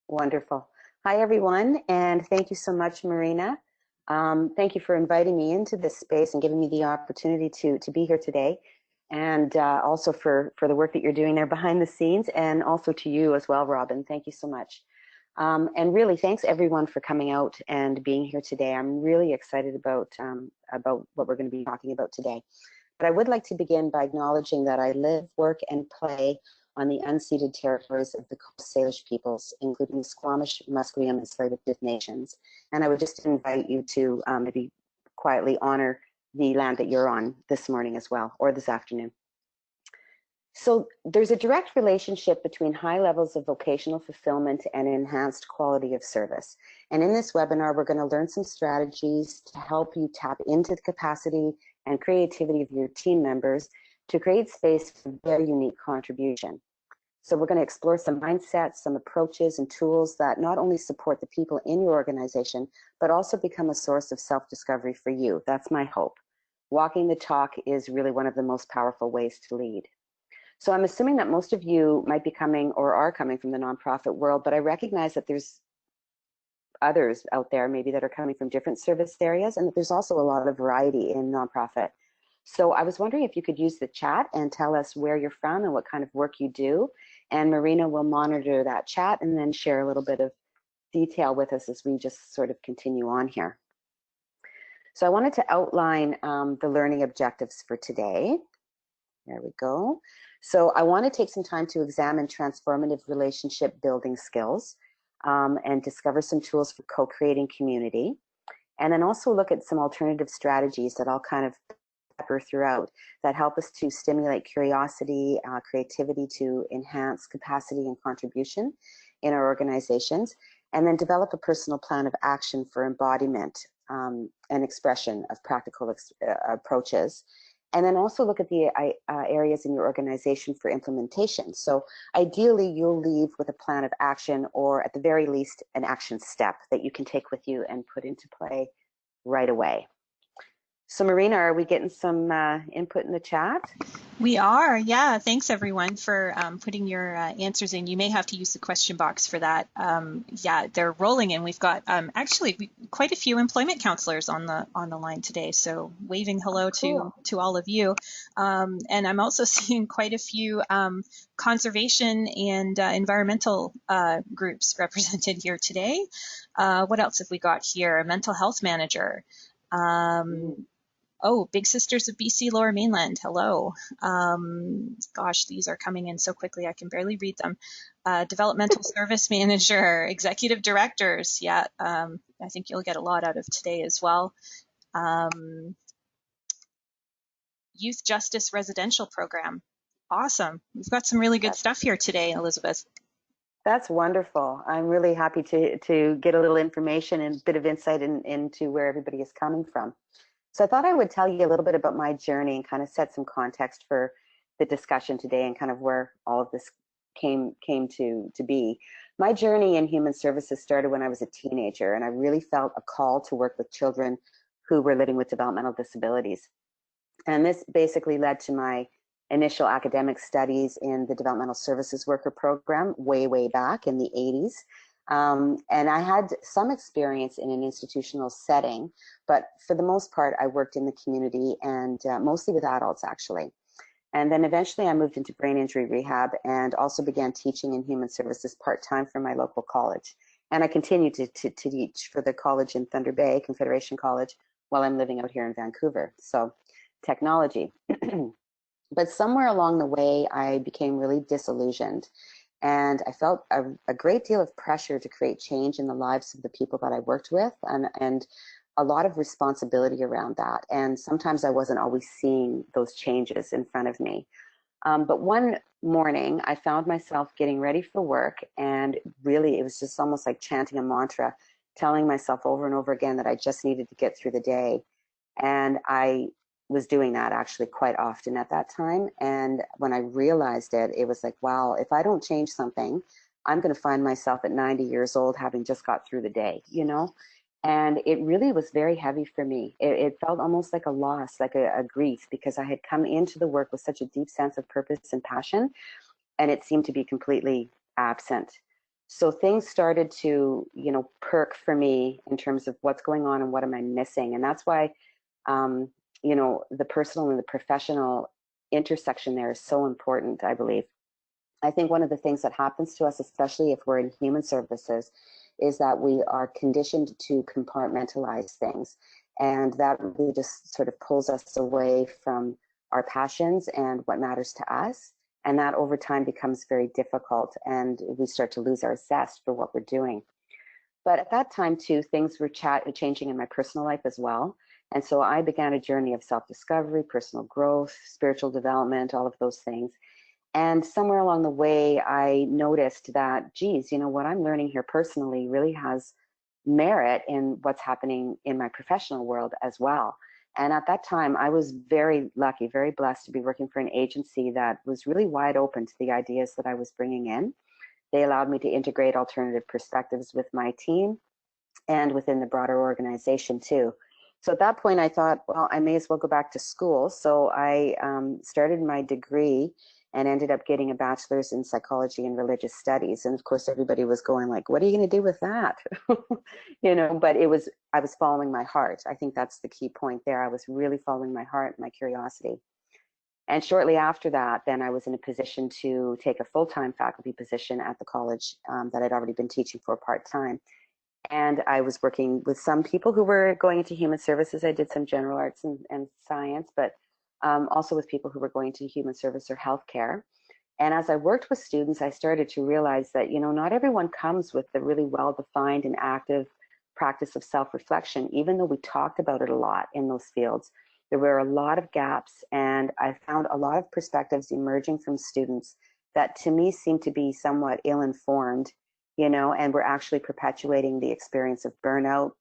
Wonderful. Hi, everyone, and thank you so much, Marina. Thank you for inviting me into this space and giving me the opportunity to be here today, and also for the work that you're doing there behind the scenes, and also to you as well, Robin. Thank you so much. And really, thanks everyone for coming out and being here today. I'm really excited about what we're going to be talking about today. But I would like to begin by acknowledging that I live, work, and play on the unceded territories of the Coast Salish peoples, including the Squamish, Musqueam, and Tsleil-Waututh nations. And I would just invite you to maybe quietly honor the land that you're on this morning as well, or this afternoon. So there's a direct relationship between high levels of vocational fulfillment and enhanced quality of service. And in this webinar, we're going to learn some strategies to help you tap into the capacity and creativity of your team members to create space for their unique contribution. So we're going to explore some mindsets, some approaches and tools that not only support the people in your organization, but also become a source of self-discovery for you. That's my hope. Walking the talk is really one of the most powerful ways to lead. So I'm assuming that most of you might be coming or are coming from the nonprofit world, but I recognize that there's others out there maybe that are coming from different service areas, and that there's also a lot of variety in nonprofit. So I was wondering if you could use the chat and tell us where you're from and what kind of work you do. And Marina will monitor that chat and then share a little bit of detail with us as we just sort of continue on here. So I wanted to outline the learning objectives for today. There we go. So I want to take some time to examine transformative relationship building skills and discover some tools for co-creating community. And then also look at some alternative strategies that I'll kind of pepper throughout that help us to stimulate curiosity, creativity, to enhance capacity and contribution in our organizations, and then develop a personal plan of action for embodiment and expression of practical approaches. And then also look at the areas in your organization for implementation. So ideally, you'll leave with a plan of action, or at the very least, an action step that you can take with you and put into play right away. So Marina, are we getting some input in the chat? We are, yeah. Thanks everyone for putting your answers in. You may have to use the question box for that. Yeah, they're rolling in. We've got actually quite a few employment counselors on the line today. So waving hello to all of you. And I'm also seeing quite a few conservation and environmental groups represented here today. What else have we got here? A mental health manager. Oh, Big Sisters of BC Lower Mainland, hello. Gosh, these are coming in so quickly, I can barely read them. Developmental Service Manager, Executive Directors, yeah, I think you'll get a lot out of today as well. Youth Justice Residential Program, awesome. We've got some really good stuff here today, Elizabeth. That's wonderful. I'm really happy to get a little information and a bit of insight into where everybody is coming from. So I thought I would tell you a little bit about my journey and kind of set some context for the discussion today and kind of where all of this came to be. My journey in human services started when I was a teenager, and I really felt a call to work with children who were living with developmental disabilities. And this basically led to my initial academic studies in the developmental services worker program way back in the 80s. And I had some experience in an institutional setting, but for the most part, I worked in the community and mostly with adults, actually. And then eventually I moved into brain injury rehab and also began teaching in human services part-time for my local college. And I continue to teach for the college in Thunder Bay, Confederation College, while I'm living out here in Vancouver. So technology. But somewhere along the way, I became really disillusioned. And I felt a great deal of pressure to create change in the lives of the people that I worked with, and a lot of responsibility around that. And sometimes I wasn't always seeing those changes in front of me. But one morning, I found myself getting ready for work, and really it was just almost like chanting a mantra, telling myself over and over again that I just needed to get through the day. And I was doing that actually quite often at that time. And when I realized it, it was like, wow, if I don't change something, I'm going to find myself at 90 years old having just got through the day, you know? And it really was very heavy for me. It felt almost like a loss, like a grief, because I had come into the work with such a deep sense of purpose and passion, and it seemed to be completely absent. So things started to, perk for me in terms of what's going on and what am I missing. And that's why, um, the personal and the professional intersection there is so important, I believe. I think one of the things that happens to us, especially if we're in human services, is that we are conditioned to compartmentalize things. And that really just sort of pulls us away from our passions and what matters to us. And that over time becomes very difficult, and we start to lose our zest for what we're doing. But at that time, too, things were changing in my personal life as well. And so I began a journey of self discovery, personal growth, spiritual development, all of those things. And somewhere along the way, I noticed that, geez, what I'm learning here personally really has merit in what's happening in my professional world as well. And at that time, I was very lucky, very blessed to be working for an agency that was really wide open to the ideas that I was bringing in. They allowed me to integrate alternative perspectives with my team and within the broader organization too. So at that point, I thought, well, I may as well go back to school. So I started my degree and ended up getting a bachelor's in psychology and religious studies. And of course, everybody was going like, what are you going to do with that? But I was following my heart. I think that's the key point there. I was really following my heart, my curiosity. And shortly after that, then I was in a position to take a full-time faculty position at the college that I'd already been teaching for part-time. And I was working with some people who were going into human services. I did some general arts and science, but also with people who were going to human service or healthcare. And as I worked with students, I started to realize that, not everyone comes with the really well-defined and active practice of self-reflection, even though we talked about it a lot in those fields. There were a lot of gaps, and I found a lot of perspectives emerging from students that to me seemed to be somewhat ill-informed, and were actually perpetuating the experience of burnout,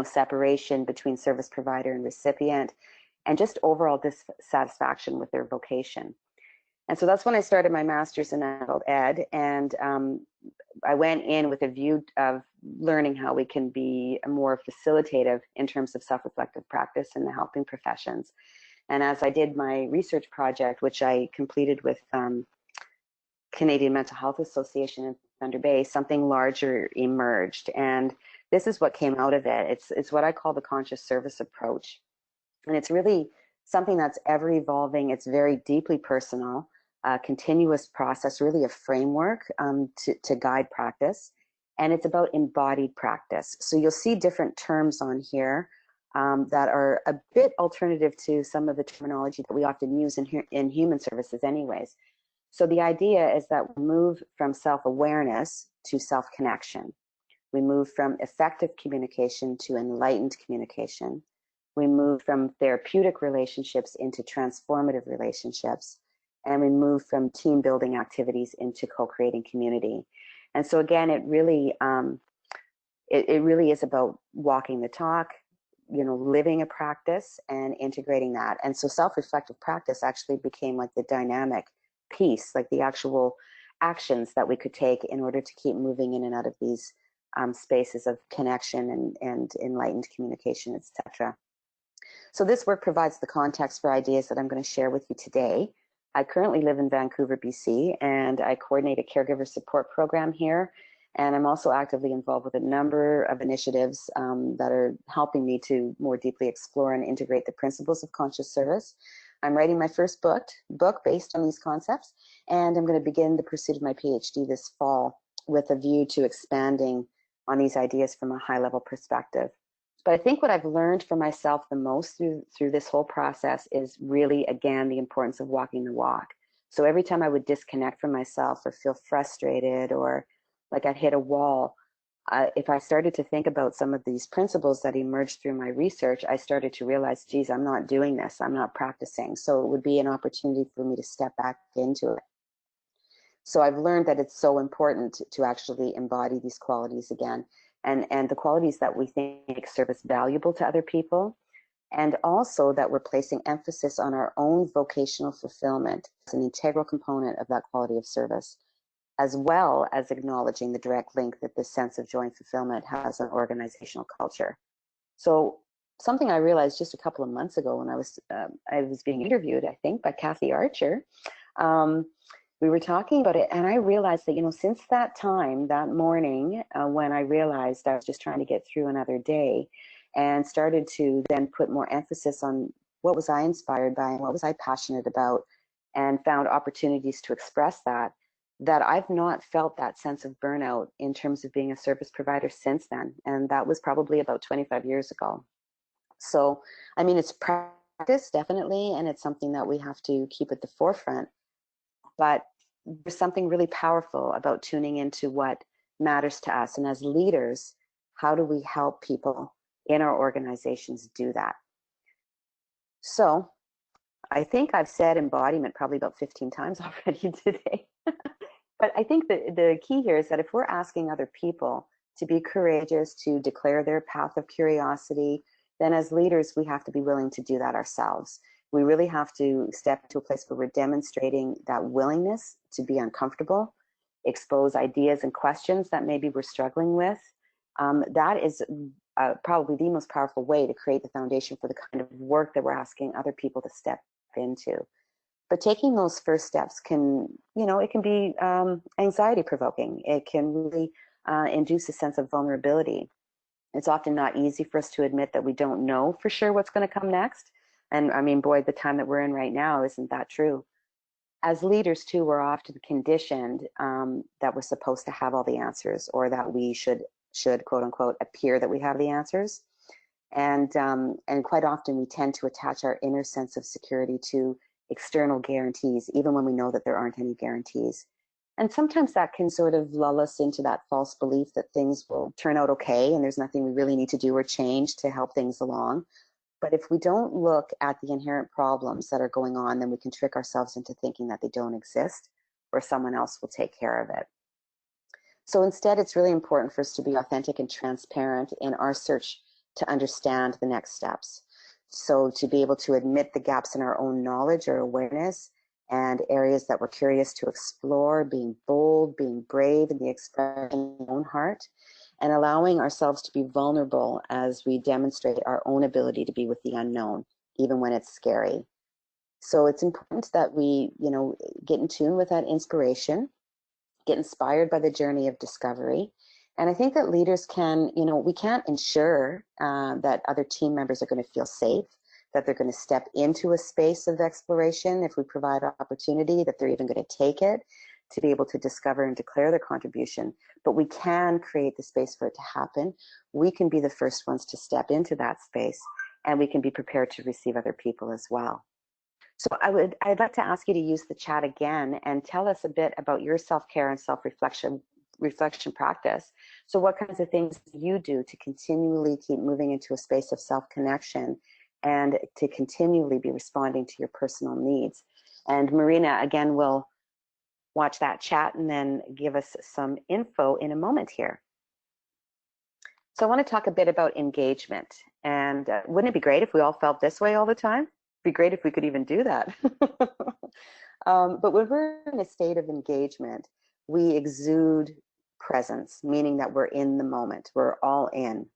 separation between service provider and recipient, and just overall dissatisfaction with their vocation. And so that's when I started my master's in adult ed, and I went in with a view of learning how we can be more facilitative in terms of self-reflective practice in the helping professions. And as I did my research project, which I completed with Canadian Mental Health Association in Thunder Bay, something larger emerged. And this is what came out of it. It's what I call the conscious service approach. And it's really something that's ever evolving. It's very deeply personal, continuous process, really a framework to guide practice. And it's about embodied practice. So you'll see different terms on here that are a bit alternative to some of the terminology that we often use in human services anyways. So the idea is that we move from self-awareness to self-connection. We move from effective communication to enlightened communication. We move from therapeutic relationships into transformative relationships. And we move from team building activities into co-creating community. And so again, it really is about walking the talk, living a practice and integrating that. And so self-reflective practice actually became like the dynamic piece, like the actual actions that we could take in order to keep moving in and out of these spaces of connection and enlightened communication, etc. So this work provides the context for ideas that I'm going to share with you today. I currently live in Vancouver, BC, and I coordinate a caregiver support program here. And I'm also actively involved with a number of initiatives that are helping me to more deeply explore and integrate the principles of conscious service. I'm writing my first book based on these concepts, and I'm going to begin the pursuit of my PhD this fall with a view to expanding on these ideas from a high-level perspective. But I think what I've learned for myself the most through this whole process is really, again, the importance of walking the walk. So every time I would disconnect from myself or feel frustrated or like I'd hit a wall, if I started to think about some of these principles that emerged through my research, I started to realize, geez, I'm not doing this, I'm not practicing. So it would be an opportunity for me to step back into it. So I've learned that it's so important to actually embody these qualities again, and the qualities that we think make service valuable to other people, and also that we're placing emphasis on our own vocational fulfillment as an integral component of that quality of service, as well as acknowledging the direct link that this sense of joy and fulfillment has on organizational culture. So something I realized just a couple of months ago when I was being interviewed, I think, by Kathy Archer, we were talking about it, and I realized that, since that time, that morning, when I realized I was just trying to get through another day and started to then put more emphasis on what was I inspired by and what was I passionate about, and found opportunities to express that I've not felt that sense of burnout in terms of being a service provider since then. And that was probably about 25 years ago. So, I mean, it's practice, definitely, and it's something that we have to keep at the forefront. But there's something really powerful about tuning into what matters to us. And as leaders, how do we help people in our organizations do that? So I think I've said embodiment probably about 15 times already today. But I think that the key here is that if we're asking other people to be courageous, to declare their path of curiosity, then as leaders, we have to be willing to do that ourselves. We really have to step to a place where we're demonstrating that willingness to be uncomfortable, expose ideas and questions that maybe we're struggling with. That is probably the most powerful way to create the foundation for the kind of work that we're asking other people to step into. But taking those first steps can, it can be anxiety provoking. It can really induce a sense of vulnerability. It's often not easy for us to admit that we don't know for sure what's going to come next. And I mean, boy, the time that we're in right now, isn't that true? As leaders, too, we're often conditioned that we're supposed to have all the answers, or that we should quote unquote appear that we have the answers. And quite often we tend to attach our inner sense of security to external guarantees, even when we know that there aren't any guarantees. And sometimes that can sort of lull us into that false belief that things will turn out okay and there's nothing we really need to do or change to help things along. But if we don't look at the inherent problems that are going on, then we can trick ourselves into thinking that they don't exist or someone else will take care of it. So instead, it's really important for us to be authentic and transparent in our search to understand the next steps. So to be able to admit the gaps in our own knowledge or awareness and areas that we're curious to explore, being bold, being brave in the expression of our own heart, and allowing ourselves to be vulnerable as we demonstrate our own ability to be with the unknown, even when it's scary. So it's important that we, get in tune with that inspiration, get inspired by the journey of discovery. And I think that leaders can, we can't ensure that other team members are going to feel safe, that they're going to step into a space of exploration if we provide opportunity, that they're even going to take it to be able to discover and declare their contribution. But we can create the space for it to happen. We can be the first ones to step into that space, and we can be prepared to receive other people as well. So I'd like to ask you to use the chat again and tell us a bit about your self-care and self-reflection practice. So what kinds of things do you do to continually keep moving into a space of self-connection and to continually be responding to your personal needs? And Marina, again, will watch that chat and then give us some info in a moment here. So I want to talk a bit about engagement. And wouldn't it be great if we all felt this way all the time? It'd be great if we could even do that. But when we're in a state of engagement, we exude presence, meaning that we're in the moment. We're all in.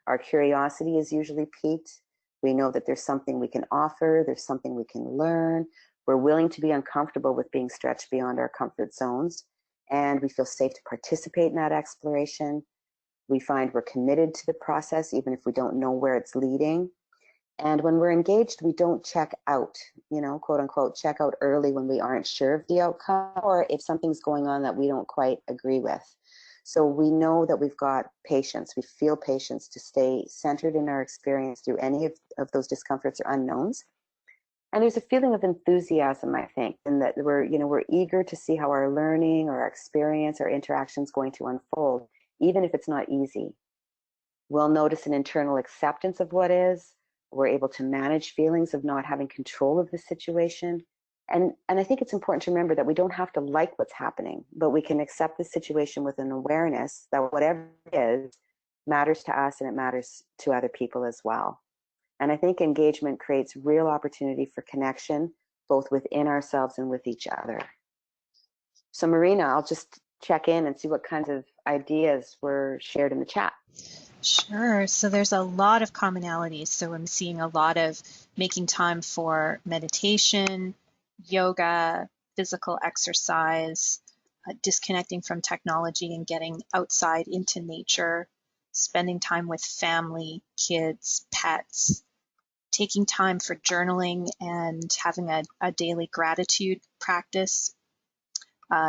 Our curiosity is usually piqued. We know that there's something we can offer. There's something we can learn. We're willing to be uncomfortable with being stretched beyond our comfort zones. And we feel safe to participate in that exploration. We find we're committed to the process, even if we don't know where it's leading. And when we're engaged, we don't check out, quote unquote, check out early when we aren't sure of the outcome or if something's going on that we don't quite agree with. So we know that we've got patience. We feel patience to stay centered in our experience through any of those discomforts or unknowns. And there's a feeling of enthusiasm, I think, in that we're eager to see how our learning or our experience or interaction is going to unfold, even if it's not easy. We'll notice an internal acceptance of what is. We're able to manage feelings of not having control of the situation. And I think it's important to remember that we don't have to like what's happening, but we can accept the situation with an awareness that whatever it is matters to us and it matters to other people as well. And I think engagement creates real opportunity for connection, both within ourselves and with each other. So Marina, I'll just check in and see what kinds of ideas were shared in the chat. Sure. So there's a lot of commonalities. So I'm seeing a lot of making time for meditation, yoga, physical exercise, disconnecting from technology and getting outside into nature, spending time with family, kids, pets, taking time for journaling and having a daily gratitude practice,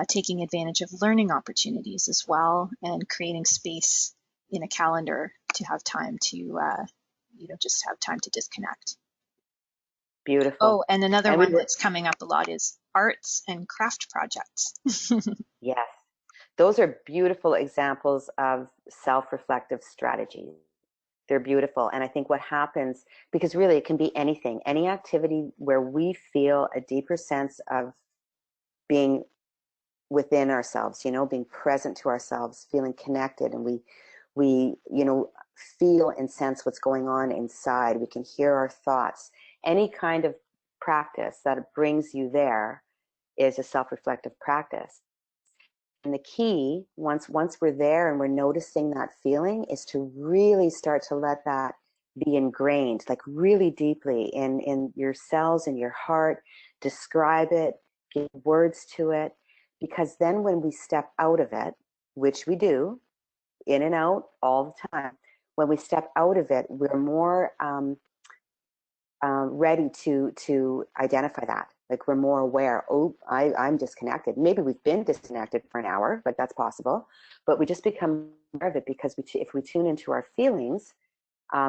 taking advantage of learning opportunities as well, and creating space in a calendar to have time to, just have time to disconnect. Beautiful. Oh, and another And one that's coming up a lot is arts and craft projects. yes, those are beautiful examples of self-reflective strategies. They're beautiful. And I think what happens, because really it can be anything, any activity where we feel a deeper sense of being within ourselves, being present to ourselves, feeling connected, and we feel and sense what's going on inside. We can hear our thoughts. Any kind of practice that brings you there is a self-reflective practice. And the key, once we're there and we're noticing that feeling, is to really start to let that be ingrained, like really deeply in your cells, in your heart. Describe it, give words to it, because then when we step out of it, which we do, in and out all the time, when we step out of it, we're more ready to identify that. Like, we're more aware, oh, I'm disconnected. Maybe we've been disconnected for an hour, but that's possible. But we just become aware of it because if we tune into our feelings,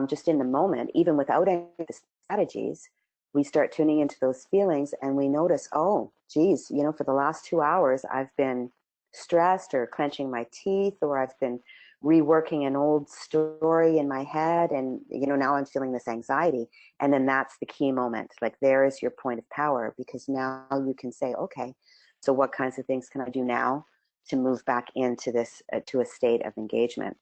just in the moment, even without any of the strategies, we start tuning into those feelings and we notice, oh, geez, for the last 2 hours, I've been stressed or clenching my teeth, or I've been reworking an old story in my head, and now I'm feeling this anxiety. And then that's the key moment. Like, there is your point of power, because now you can say, okay, so what kinds of things can I do now to move back into this to a state of engagement?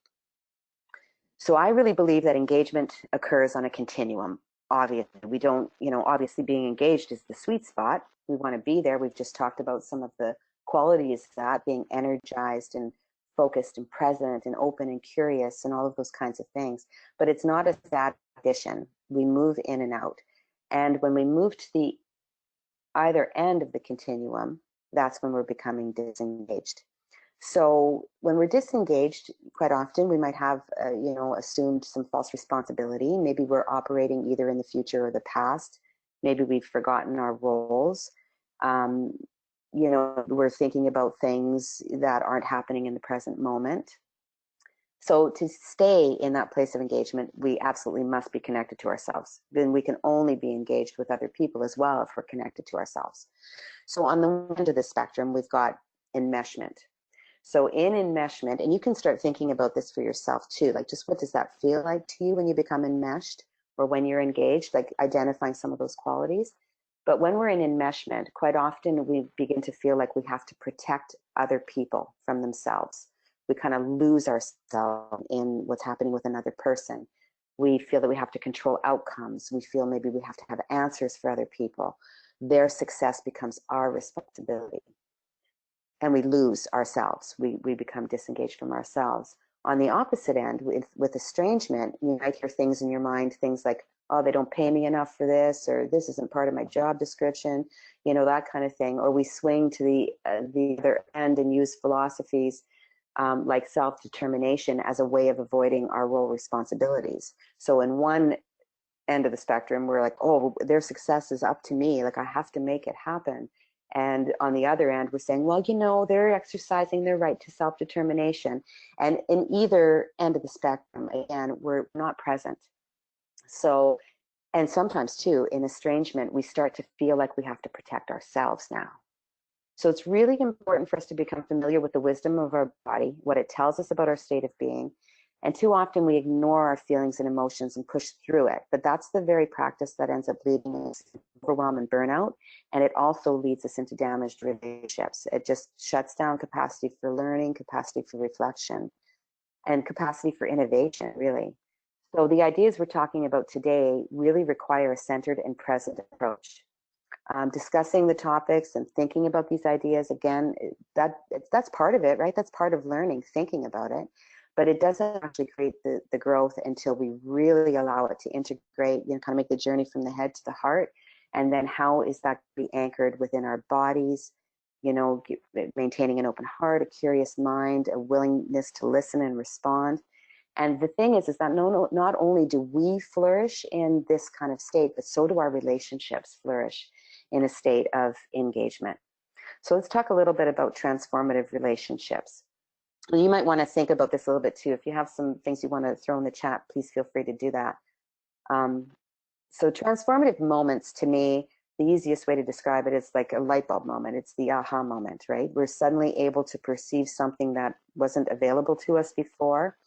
So I really believe that engagement occurs on a continuum. Obviously, we don't, obviously being engaged is the sweet spot. We want to be there. We've just talked about some of the qualities of that, being energized and focused and present and open and curious and all of those kinds of things. But it's not a static condition. We move in and out. And when we move to the either end of the continuum, that's when we're becoming disengaged. So when we're disengaged, quite often we might have, assumed some false responsibility. Maybe we're operating either in the future or the past. Maybe we've forgotten our roles. We're thinking about things that aren't happening in the present moment. So to stay in that place of engagement, we absolutely must be connected to ourselves. Then we can only be engaged with other people as well if we're connected to ourselves. So on the end of the spectrum, we've got enmeshment. So in enmeshment, and you can start thinking about this for yourself too, like, just what does that feel like to you when you become enmeshed or when you're engaged, like identifying some of those qualities. But when we're in enmeshment, quite often we begin to feel like we have to protect other people from themselves. We kind of lose ourselves in what's happening with another person. We feel that we have to control outcomes. We feel maybe we have to have answers for other people. Their success becomes our responsibility. And we lose ourselves. We become disengaged from ourselves. On the opposite end, with estrangement, you might hear things in your mind, things like, oh, they don't pay me enough for this, or this isn't part of my job description, that kind of thing. Or we swing to the other end and use philosophies like self-determination as a way of avoiding our role responsibilities. So in one end of the spectrum, we're like, oh, their success is up to me. Like, I have to make it happen. And on the other end, we're saying, well, they're exercising their right to self-determination. And in either end of the spectrum, again, we're not present. So, and sometimes too, in estrangement, we start to feel like we have to protect ourselves now. So it's really important for us to become familiar with the wisdom of our body, what it tells us about our state of being. And too often we ignore our feelings and emotions and push through it. But that's the very practice that ends up leading us to overwhelm and burnout. And it also leads us into damaged relationships. It just shuts down capacity for learning, capacity for reflection, and capacity for innovation, really. So the ideas we're talking about today really require a centered and present approach. Discussing the topics and thinking about these ideas, again, that's part of it, right? That's part of learning, thinking about it. But it doesn't actually create the growth until we really allow it to integrate, kind of make the journey from the head to the heart. And then how is that be anchored within our bodies maintaining an open heart, a curious mind, a willingness to listen and respond. And the thing is that not only do we flourish in this kind of state, but so do our relationships flourish in a state of engagement. So let's talk a little bit about transformative relationships. You might want to think about this a little bit too. If you have some things you want to throw in the chat, please feel free to do that. So transformative moments, to me, the easiest way to describe it is like a light bulb moment. It's the aha moment, right? We're suddenly able to perceive something that wasn't available to us before.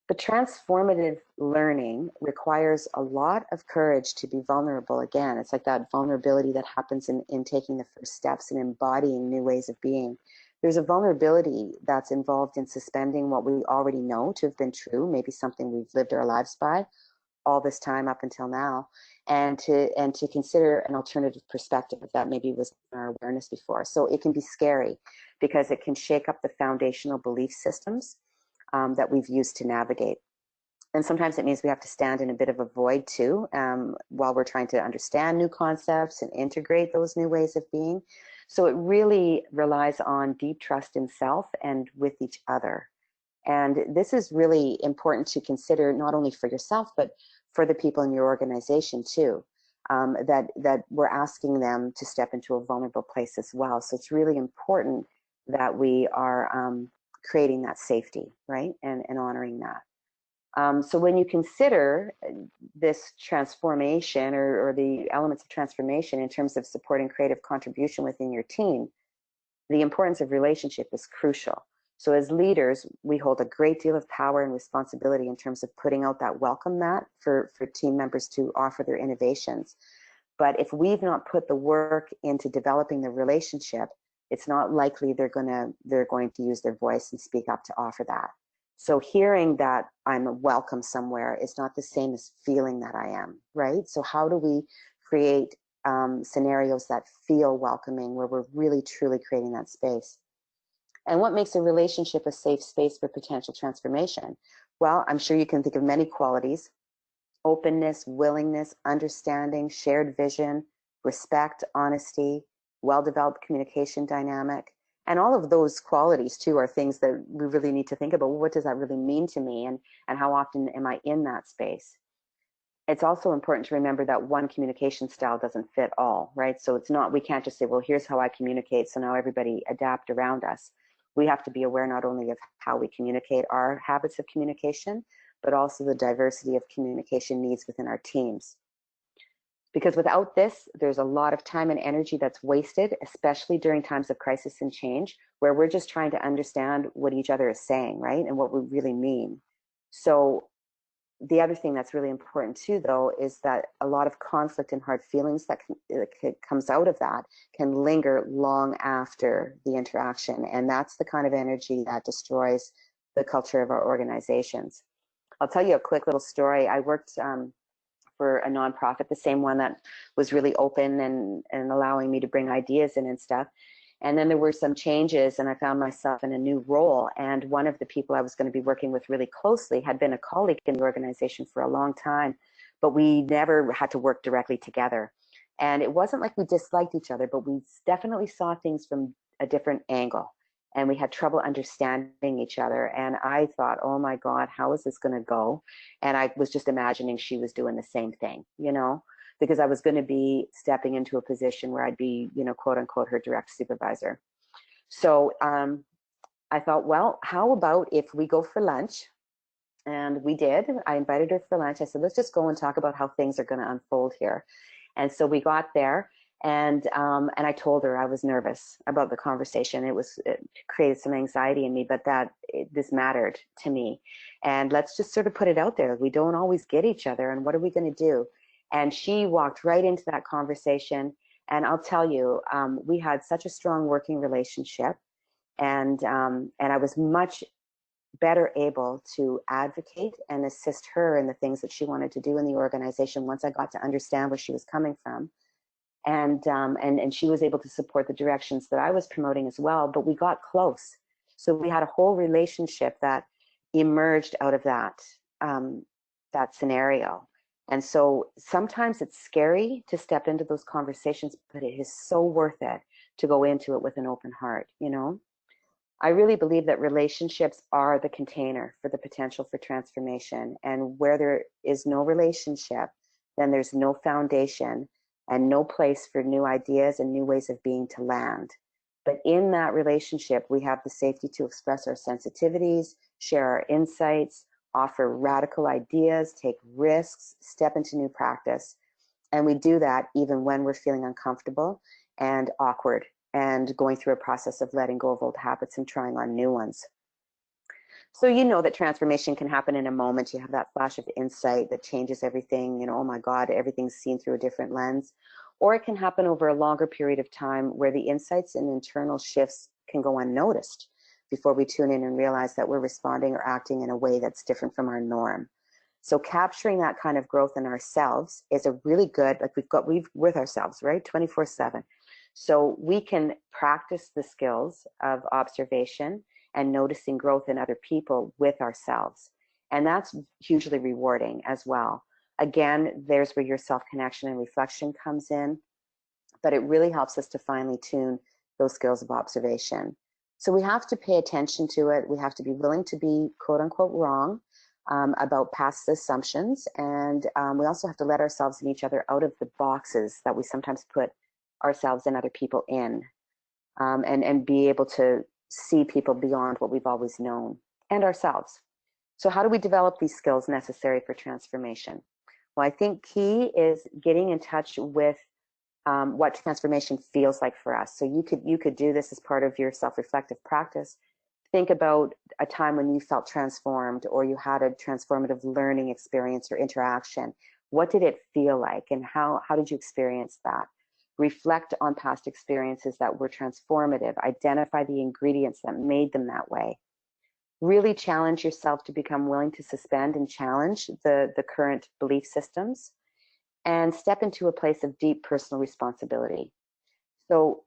But transformative learning requires a lot of courage to be vulnerable again. It's like that vulnerability that happens in taking the first steps and embodying new ways of being. There's a vulnerability that's involved in suspending what we already know to have been true, maybe something we've lived our lives by all this time up until now, and to consider an alternative perspective that maybe was in our awareness before. So it can be scary because it can shake up the foundational belief systems that we've used to navigate. And sometimes it means we have to stand in a bit of a void too, while we're trying to understand new concepts and integrate those new ways of being. So it really relies on deep trust in self and with each other. And this is really important to consider, not only for yourself, but for the people in your organization too, that we're asking them to step into a vulnerable place as well. So it's really important that we are creating that safety, right, and honoring that. So when you consider this transformation or the elements of transformation in terms of supporting creative contribution within your team, the importance of relationship is crucial. So as leaders, we hold a great deal of power and responsibility in terms of putting out that welcome mat for team members to offer their innovations. But if we've not put the work into developing the relationship, it's not likely they're going to use their voice and speak up to offer that. So hearing that I'm welcome somewhere is not the same as feeling that I am, right? So how do we create scenarios that feel welcoming, where we're really truly creating that space? And what makes a relationship a safe space for potential transformation? Well, I'm sure you can think of many qualities: openness, willingness, understanding, shared vision, respect, honesty, well-developed communication dynamic. And all of those qualities too are things that we really need to think about. Well, what does that really mean to me, and how often am I in that space? It's also important to remember that one communication style doesn't fit all, right? So it's not, we can't just say, well, here's how I communicate, so now everybody adapt around us. We have to be aware not only of how we communicate, our habits of communication, but also the diversity of communication needs within our teams. Because without this, there's a lot of time and energy that's wasted, especially during times of crisis and change, where we're just trying to understand what each other is saying, right? And what we really mean. So the other thing that's really important too, though, is that a lot of conflict and hard feelings that comes out of that can linger long after the interaction. And that's the kind of energy that destroys the culture of our organizations. I'll tell you a quick little story. I worked for a nonprofit, the same one that was really open and allowing me to bring ideas in and stuff. And then there were some changes, and I found myself in a new role. And one of the people I was going to be working with really closely had been a colleague in the organization for a long time, but we never had to work directly together. And it wasn't like we disliked each other, but we definitely saw things from a different angle. And we had trouble understanding each other. And I thought, oh my God, how is this going to go? And I was just imagining she was doing the same thing, because I was going to be stepping into a position where I'd be, quote unquote, her direct supervisor. So I thought, well, how about if we go for lunch? And we did. I invited her for lunch. I said, let's just go and talk about how things are going to unfold here. And so we got there, and I told her I was nervous about the conversation. It created some anxiety in me, but this mattered to me. And let's just sort of put it out there. We don't always get each other, and what are we going to do? And she walked right into that conversation. And I'll tell you, we had such a strong working relationship, and I was much better able to advocate and assist her in the things that she wanted to do in the organization once I got to understand where she was coming from. And she was able to support the directions that I was promoting as well, but we got close. So we had a whole relationship that emerged out of that scenario. And so sometimes it's scary to step into those conversations, but it is so worth it, to go into it with an open heart, you know? I really believe that relationships are the container for the potential for transformation. And where there is no relationship, then there's no foundation and no place for new ideas and new ways of being to land. But in that relationship, we have the safety to express our sensitivities, share our insights, offer radical ideas, take risks, step into new practice. And we do that even when we're feeling uncomfortable and awkward and going through a process of letting go of old habits and trying on new ones. So you know that transformation can happen in a moment. You have that flash of insight that changes everything, you know, oh my God, everything's seen through a different lens. Or it can happen over a longer period of time where the insights and internal shifts can go unnoticed before we tune in and realize that we're responding or acting in a way that's different from our norm. So capturing that kind of growth in ourselves is a really good, like we've with ourselves, right? 24/7. So we can practice the skills of observation and noticing growth in other people with ourselves. And that's hugely rewarding as well. Again, there's where your self-connection and reflection comes in, but it really helps us to finely tune those skills of observation. So we have to pay attention to it. We have to be willing to be quote unquote wrong about past assumptions. And we also have to let ourselves and each other out of the boxes that we sometimes put ourselves and other people in, and be able to see people beyond what we've always known and ourselves. So how do we develop these skills necessary for transformation? Well, I think key is getting in touch with what transformation feels like for us. So you could do this as part of your self-reflective practice. Think about a time when you felt transformed or you had a transformative learning experience or interaction. What did it feel like and how did you experience that? Reflect on past experiences that were transformative. Identify the ingredients that made them that way. Really challenge yourself to become willing to suspend and challenge the current belief systems and step into a place of deep personal responsibility. So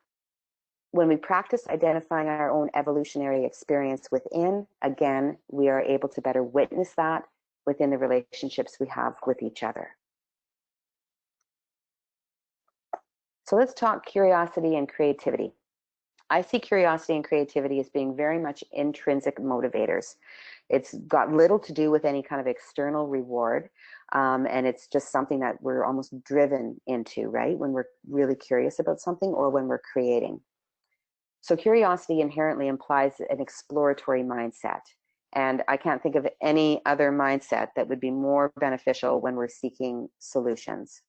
when we practice identifying our own evolutionary experience within, again, we are able to better witness that within the relationships we have with each other. So let's talk curiosity and creativity. I see curiosity and creativity as being very much intrinsic motivators. It's got little to do with any kind of external reward, and it's just something that we're almost driven into, right? When we're really curious about something or when we're creating. So curiosity inherently implies an exploratory mindset. And I can't think of any other mindset that would be more beneficial when we're seeking solutions.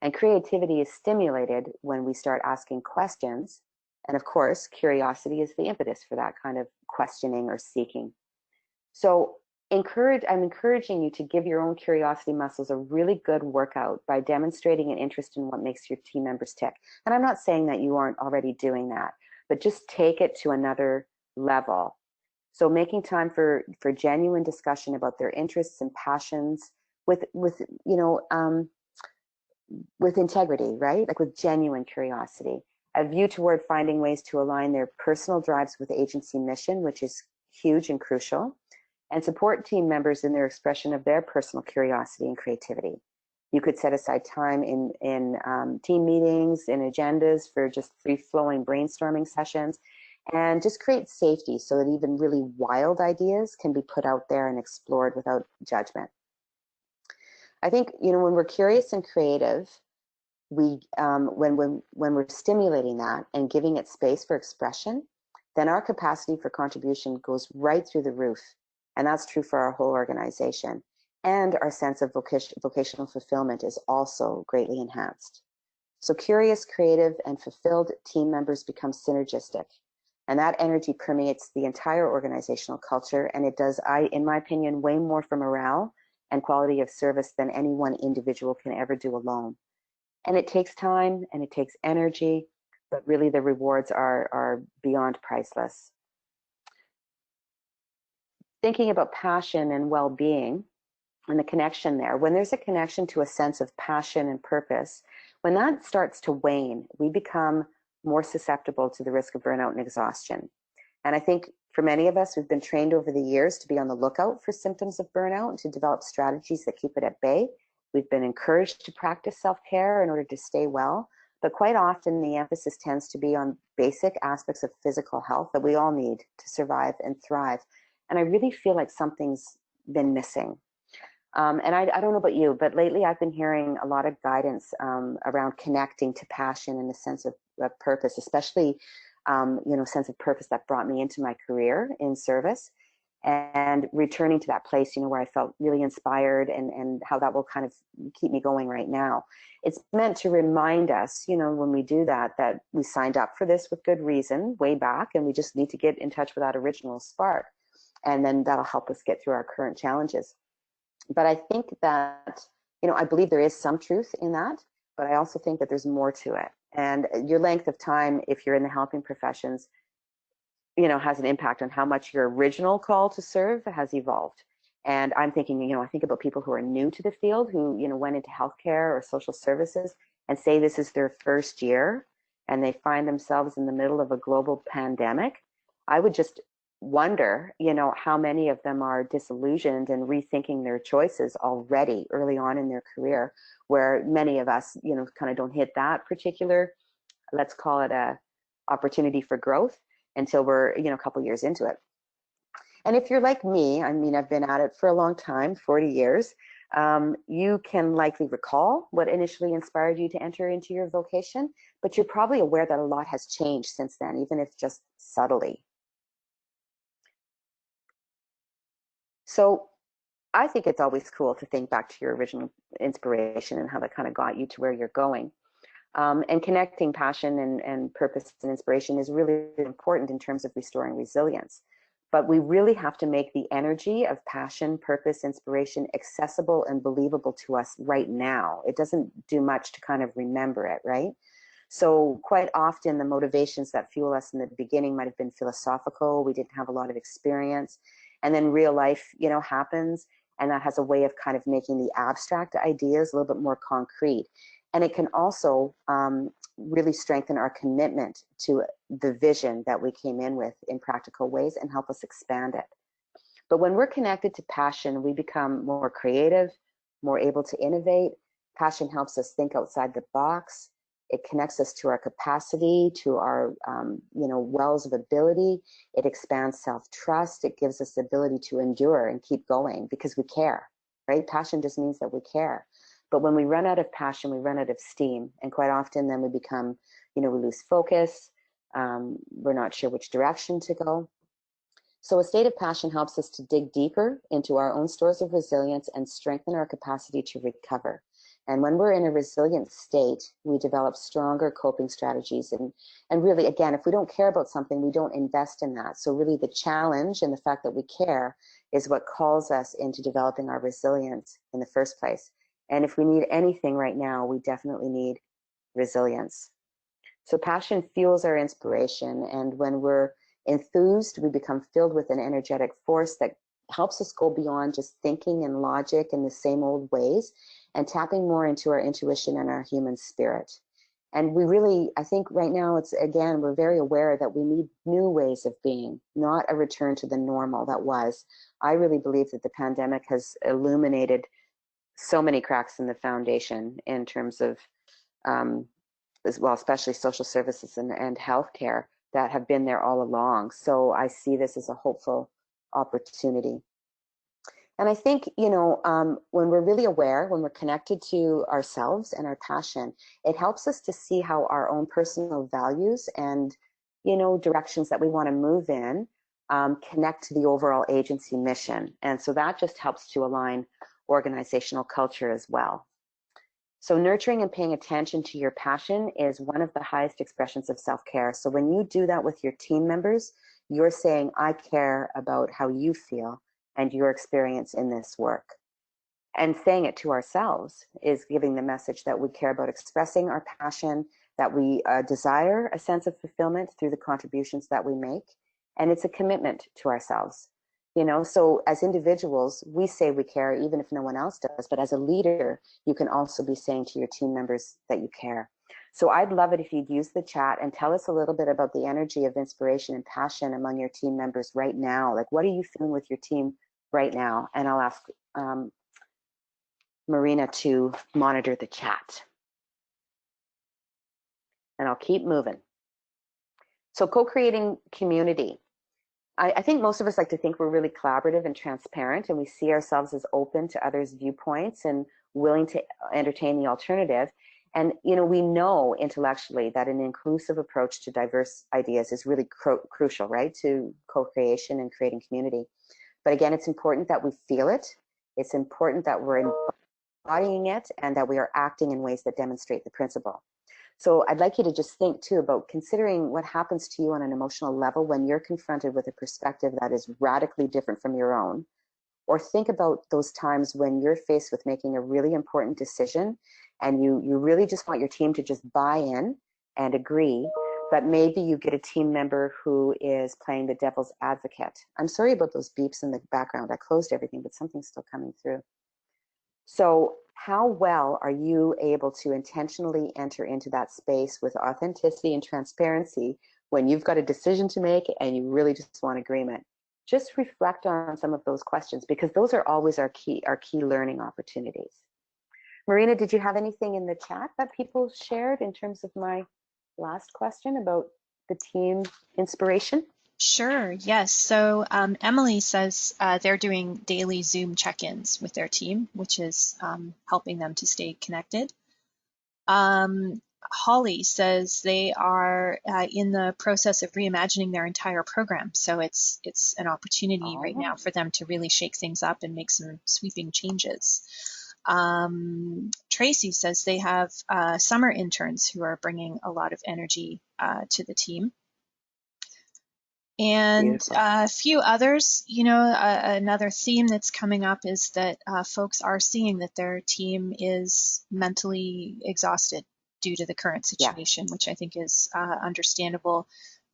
And creativity is stimulated when we start asking questions. And of course, curiosity is the impetus for that kind of questioning or seeking. So I'm encouraging you to give your own curiosity muscles a really good workout by demonstrating an interest in what makes your team members tick. And I'm not saying that you aren't already doing that, but just take it to another level. So making time for genuine discussion about their interests and passions with integrity, right? Like with genuine curiosity. A view toward finding ways to align their personal drives with agency mission, which is huge and crucial, and support team members in their expression of their personal curiosity and creativity. You could set aside time in team meetings, in agendas for just free-flowing brainstorming sessions, and just create safety so that even really wild ideas can be put out there and explored without judgment. I think, when we're curious and creative, when we're stimulating that and giving it space for expression, then our capacity for contribution goes right through the roof. And that's true for our whole organization. And our sense of vocational fulfillment is also greatly enhanced. So curious, creative, and fulfilled team members become synergistic. And that energy permeates the entire organizational culture. And it does, in my opinion, way more for morale and quality of service than any one individual can ever do alone. And it takes time and it takes energy, but really the rewards are beyond priceless. Thinking about passion and well-being and the connection there, when there's a connection to a sense of passion and purpose, when that starts to wane, we become more susceptible to the risk of burnout and exhaustion. And I think for many of us, we've been trained over the years to be on the lookout for symptoms of burnout and to develop strategies that keep it at bay. We've been encouraged to practice self-care in order to stay well, but quite often the emphasis tends to be on basic aspects of physical health that we all need to survive and thrive. And I really feel like something's been missing. And I don't know about you, but lately I've been hearing a lot of guidance around connecting to passion and a sense of purpose, especially, sense of purpose that brought me into my career in service, and returning to that place, where I felt really inspired, and how that will kind of keep me going right now. It's meant to remind us, when we do that we signed up for this with good reason way back, and we just need to get in touch with that original spark. And then that'll help us get through our current challenges. But I think that, I believe there is some truth in that, but I also think that there's more to it. And your length of time, if you're in the helping professions, has an impact on how much your original call to serve has evolved. And I'm thinking, I think about people who are new to the field, who, went into healthcare or social services and say this is their first year, and they find themselves in the middle of a global pandemic. I would just wonder, how many of them are disillusioned and rethinking their choices already early on in their career, where many of us, kind of don't hit that particular, let's call it a opportunity for growth until we're, a couple years into it. And if you're like me, I've been at it for a long time, 40 years, you can likely recall what initially inspired you to enter into your vocation, but you're probably aware that a lot has changed since then, even if just subtly. So I think it's always cool to think back to your original inspiration and how that kind of got you to where you're going. And connecting passion and purpose and inspiration is really important in terms of restoring resilience. But we really have to make the energy of passion, purpose, inspiration accessible and believable to us right now. It doesn't do much to kind of remember it, right? So quite often the motivations that fuel us in the beginning might have been philosophical. We didn't have a lot of experience. And then real life, happens. And that has a way of kind of making the abstract ideas a little bit more concrete. And it can also really strengthen our commitment to the vision that we came in with in practical ways and help us expand it. But when we're connected to passion, we become more creative, more able to innovate. Passion helps us think outside the box. It connects us to our capacity, to our wells of ability. It expands self-trust. It gives us the ability to endure and keep going because we care, right? Passion just means that we care. But when we run out of passion, we run out of steam. And quite often then we become, we lose focus. We're not sure which direction to go. So a state of passion helps us to dig deeper into our own stores of resilience and strengthen our capacity to recover. And when we're in a resilient state, we develop stronger coping strategies. And really, again, if we don't care about something, we don't invest in that. So really the challenge and the fact that we care is what calls us into developing our resilience in the first place. And if we need anything right now, we definitely need resilience. So passion fuels our inspiration. And when we're enthused, we become filled with an energetic force that helps us go beyond just thinking and logic in the same old ways and tapping more into our intuition and our human spirit. And we really, I think right now, we're very aware that we need new ways of being, not a return to the normal that was. I really believe that the pandemic has illuminated so many cracks in the foundation in terms of, as well, especially social services and healthcare that have been there all along. So I see this as a hopeful opportunity. And I think, when we're really aware, when we're connected to ourselves and our passion, it helps us to see how our own personal values and, directions that we want to move in connect to the overall agency mission. And so that just helps to align organizational culture as well. So nurturing and paying attention to your passion is one of the highest expressions of self-care. So when you do that with your team members, you're saying, I care about how you feel and your experience in this work. And saying it to ourselves is giving the message that we care about expressing our passion, that we desire a sense of fulfillment through the contributions that we make. And it's a commitment to ourselves. So as individuals, we say we care even if no one else does, but as a leader, you can also be saying to your team members that you care. So I'd love it if you'd use the chat and tell us a little bit about the energy of inspiration and passion among your team members right now. Like, what are you feeling with your team right now? And I'll ask Marina to monitor the chat. and I'll keep moving. So co-creating community. I think most of us like to think we're really collaborative and transparent, and we see ourselves as open to others' viewpoints and willing to entertain the alternative. And we know intellectually that an inclusive approach to diverse ideas is really crucial, right, to co-creation and creating community. But again, it's important that we feel it. It's important that we're embodying it and that we are acting in ways that demonstrate the principle. So I'd like you to just think too about considering what happens to you on an emotional level when you're confronted with a perspective that is radically different from your own. Or think about those times when you're faced with making a really important decision and you really just want your team to just buy in and agree, but maybe you get a team member who is playing the devil's advocate. I'm sorry about those beeps in the background. I closed everything, but something's still coming through. So how well are you able to intentionally enter into that space with authenticity and transparency when you've got a decision to make and you really just want agreement? Just reflect on some of those questions, because those are always our key learning opportunities. Marina, did you have anything in the chat that people shared in terms of my last question about the team inspiration? Sure, yes. So Emily says they're doing daily Zoom check-ins with their team, which is helping them to stay connected. Holly says they are in the process of reimagining their entire program. So it's an opportunity right now for them to really shake things up and make some sweeping changes. Tracy says they have summer interns who are bringing a lot of energy to the team. And a few others, another theme that's coming up is that folks are seeing that their team is mentally exhausted due to the current situation, which I think is understandable.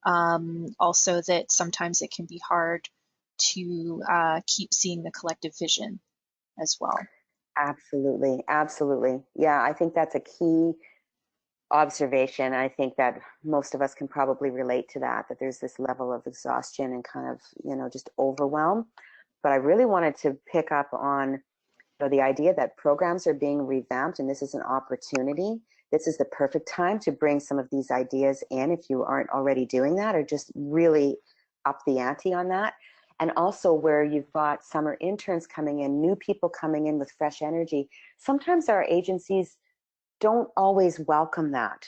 Also that sometimes it can be hard to keep seeing the collective vision as well. Absolutely, absolutely. Yeah, I think that's a key observation. I think that most of us can probably relate to that there's this level of exhaustion and kind of, just overwhelm. But I really wanted to pick up on the idea that programs are being revamped, and this is an opportunity. This is the perfect time to bring some of these ideas in if you aren't already doing that, or just really up the ante on that. And also where you've got summer interns coming in, new people coming in with fresh energy. Sometimes our agencies don't always welcome that.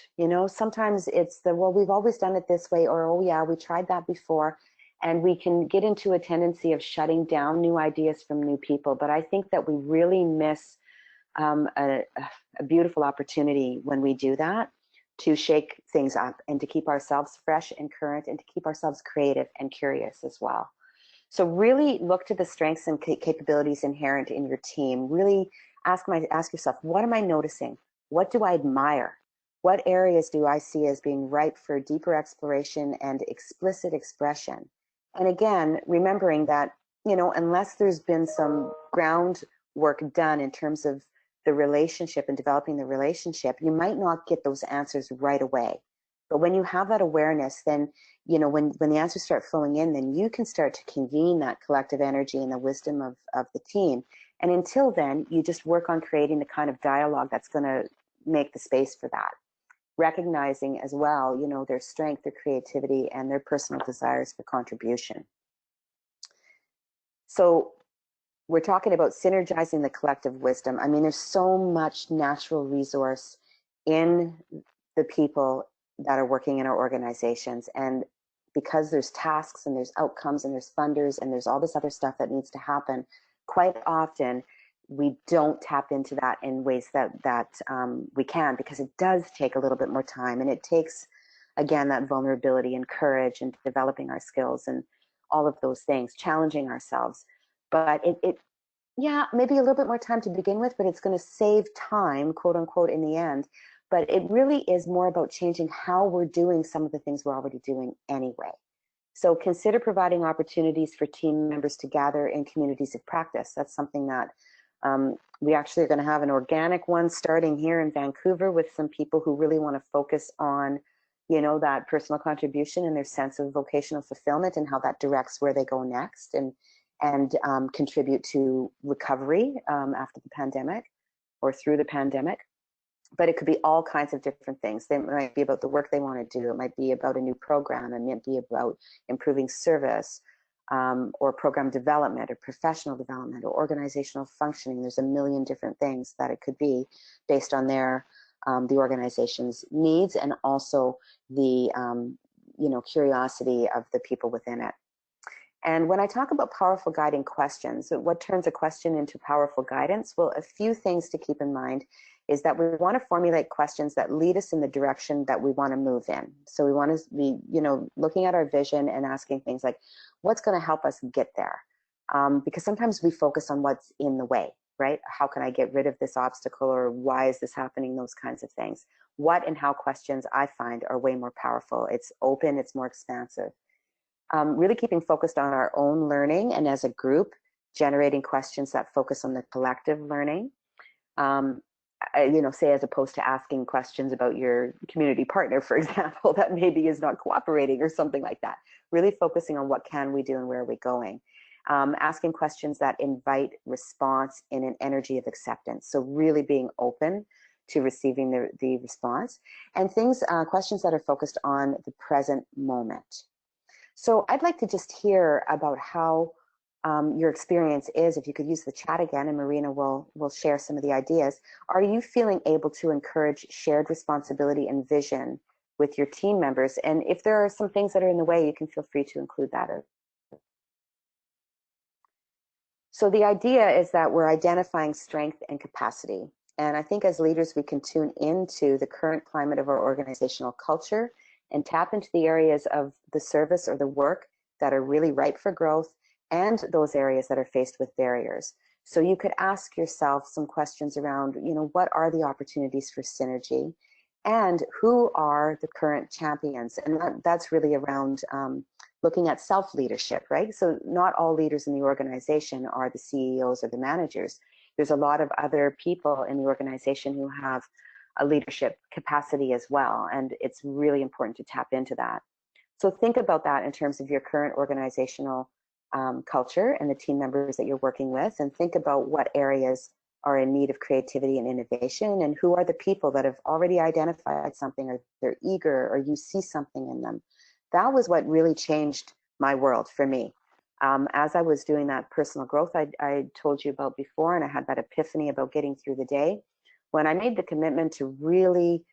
Sometimes it's well, we've always done it this way, or, oh yeah, we tried that before. And we can get into a tendency of shutting down new ideas from new people. But I think that we really miss a beautiful opportunity when we do that, to shake things up and to keep ourselves fresh and current and to keep ourselves creative and curious as well. So really look to the strengths and capabilities inherent in your team. Really ask yourself, what am I noticing? What do I admire? What areas do I see as being ripe for deeper exploration and explicit expression? And again, remembering that, unless there's been some groundwork done in terms of the relationship and developing the relationship, you might not get those answers right away. But when you have that awareness, then, when the answers start flowing in, then you can start to convene that collective energy and the wisdom of the team. And until then, you just work on creating the kind of dialogue that's going to make the space for that. Recognizing as well, their strength, their creativity, and their personal desires for contribution. So we're talking about synergizing the collective wisdom. I mean, there's so much natural resource in the people that are working in our organizations. And because there's tasks and there's outcomes and there's funders and there's all this other stuff that needs to happen, quite often we don't tap into that in ways that we can, because it does take a little bit more time, and it takes, again, that vulnerability and courage and developing our skills and all of those things, challenging ourselves. But yeah, maybe a little bit more time to begin with, but it's going to save time, quote unquote, in the end. But it really is more about changing how we're doing some of the things we're already doing anyway. So consider providing opportunities for team members to gather in communities of practice. That's something that we actually are going to have an organic one starting here in Vancouver with some people who really want to focus on, that personal contribution and their sense of vocational fulfillment and how that directs where they go next and contribute to recovery after the pandemic or through the pandemic. but it could be all kinds of different things. They might be about the work they want to do. It might be about a new program. It might be about improving service, or program development or professional development or organizational functioning. There's a million different things that it could be based on their the organization's needs, and also the curiosity of the people within it. And when I talk about powerful guiding questions, what turns a question into powerful guidance? Well, a few things to keep in mind is that we want to formulate questions that lead us in the direction that we want to move in. So we want to be, looking at our vision and asking things like, what's going to help us get there? Because sometimes we focus on what's in the way, right? How can I get rid of this obstacle, or why is this happening? Those kinds of things. What and how questions, I find, are way more powerful. It's open, it's more expansive. Really keeping focused on our own learning, and as a group, generating questions that focus on the collective learning. Say, as opposed to asking questions about your community partner, for example, that maybe is not cooperating or something like that. Really focusing on what can we do and where are we going. Asking questions that invite response in an energy of acceptance. So really being open to receiving the response, and questions that are focused on the present moment. So I'd like to just hear about how your experience is. If you could use the chat again, and Marina will share some of the ideas. Are you feeling able to encourage shared responsibility and vision with your team members? And if there are some things that are in the way, you can feel free to include that. So the idea is that we're identifying strength and capacity. And I think as leaders, we can tune into the current climate of our organizational culture and tap into the areas of the service or the work that are really ripe for growth, and those areas that are faced with barriers. So you could ask yourself some questions around, what are the opportunities for synergy, and who are the current champions? And that's really around looking at self-leadership, right? So not all leaders in the organization are the CEOs or the managers. There's a lot of other people in the organization who have a leadership capacity as well, and it's really important to tap into that. So think about that in terms of your current organizational culture and the team members that you're working with, and think about what areas are in need of creativity and innovation, and who are the people that have already identified something, or they're eager, or you see something in them. That was what really changed my world for me. As I was doing that personal growth I told you about before, and I had that epiphany about getting through the day, when I made the commitment to really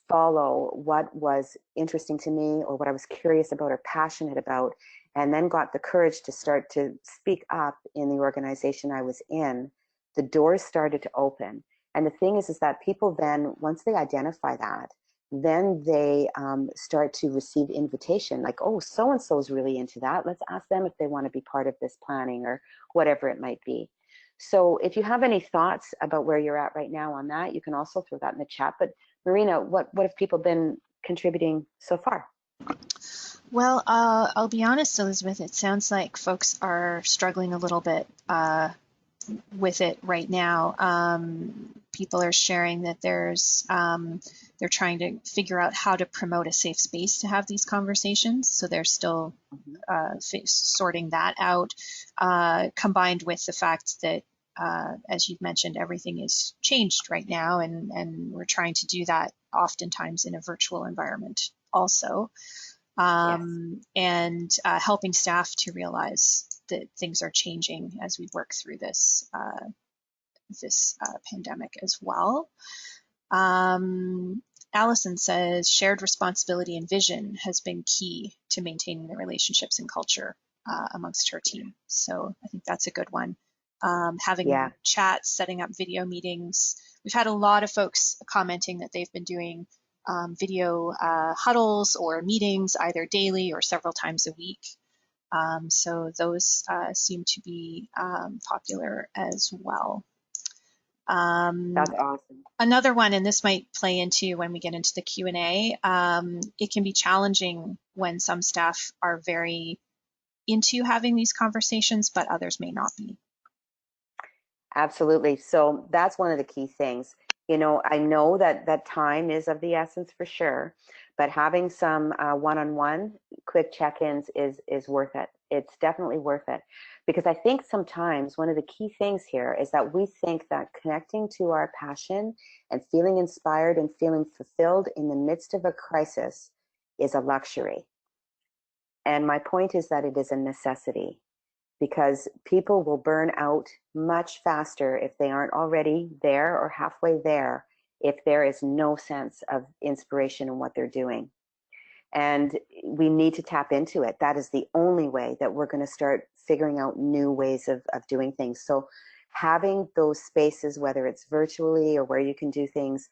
follow what was interesting to me, or what I was curious about or passionate about, and then got the courage to start to speak up in the organization I was in, the doors started to open. And the thing is that people then, once they identify that, then they start to receive invitation, like, oh, so-and-so is really into that. Let's ask them if they want to be part of this planning, or whatever it might be. So if you have any thoughts about where you're at right now on that, you can also throw that in the chat. But Marina, what have people been contributing so far? Well, I'll be honest, Elizabeth, it sounds like folks are struggling a little bit with it right now. People are sharing that they're trying to figure out how to promote a safe space to have these conversations. So they're still sorting that out, combined with the fact that, as you've mentioned, everything is changed right now, and we're trying to do that oftentimes in a virtual environment also. And helping staff to realize that things are changing as we work through this pandemic as well. Allison says shared responsibility and vision has been key to maintaining the relationships and culture amongst her team. So I think that's a good one. Having chats, setting up video meetings. We've had a lot of folks commenting that they've been doing video huddles or meetings either daily or several times a week. So those seem to be popular as well. That's awesome. Another one, and this might play into when we get into the Q&A, it can be challenging when some staff are very into having these conversations, but others may not be. Absolutely. So that's one of the key things. I know that time is of the essence for sure, but having some one-on-one quick check-ins is worth it. it's definitely worth it. Because I think sometimes one of the key things here is that we think that connecting to our passion and feeling inspired and feeling fulfilled in the midst of a crisis is a luxury. And my point is that it is a necessity, because people will burn out much faster if they aren't already there or halfway there, if there is no sense of inspiration in what they're doing. And we need to tap into it. That is the only way that we're going to start figuring out new ways of doing things. So having those spaces, whether it's virtually or where you can do things,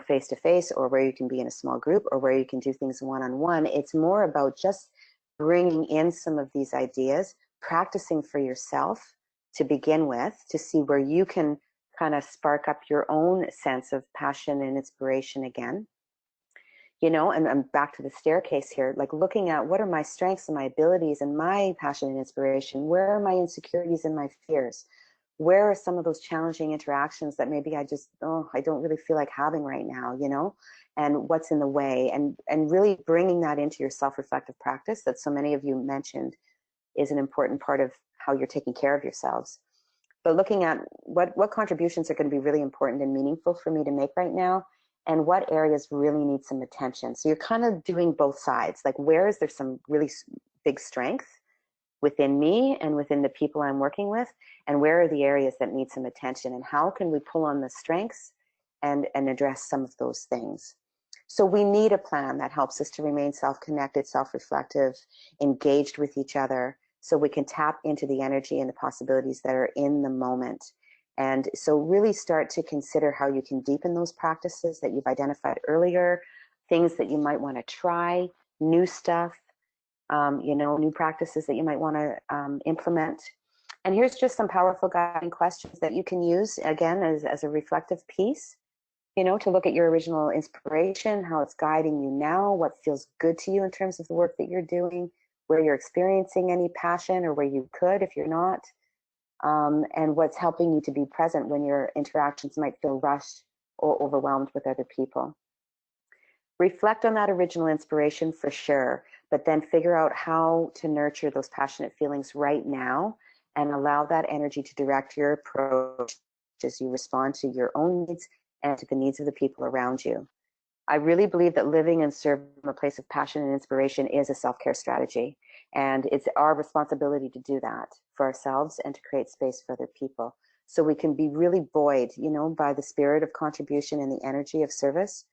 face to face, or where you can be in a small group, or where you can do things one-on-one, it's more about just bringing in some of these ideas, practicing for yourself to begin with, to see where you can kind of spark up your own sense of passion and inspiration again. And I'm back to the staircase here, like looking at what are my strengths and my abilities and my passion and inspiration? Where are my insecurities and my fears? Where are some of those challenging interactions that maybe I don't really feel like having right now, and what's in the way? And really bringing that into your self-reflective practice that so many of you mentioned is an important part of how you're taking care of yourselves. But looking at what contributions are going to be really important and meaningful for me to make right now, and what areas really need some attention. So you're kind of doing both sides. Like, where is there some really big strength within me and within the people I'm working with? And where are the areas that need some attention? And how can we pull on the strengths and address some of those things? So we need a plan that helps us to remain self-connected, self-reflective, engaged with each other, so we can tap into the energy and the possibilities that are in the moment. And so really start to consider how you can deepen those practices that you've identified earlier, things that you might want to try, new stuff, new practices that you might want to implement. And here's just some powerful guiding questions that you can use, again, as a reflective piece, to look at your original inspiration, how it's guiding you now, what feels good to you in terms of the work that you're doing, where you're experiencing any passion or where you could if you're not. And what's helping you to be present when your interactions might feel rushed or overwhelmed with other people. Reflect on that original inspiration for sure, but then figure out how to nurture those passionate feelings right now and allow that energy to direct your approach as you respond to your own needs and to the needs of the people around you. I really believe that living and serving from a place of passion and inspiration is a self-care strategy. And it's our responsibility to do that for ourselves and to create space for other people. So we can be really buoyed, by the spirit of contribution and the energy of service.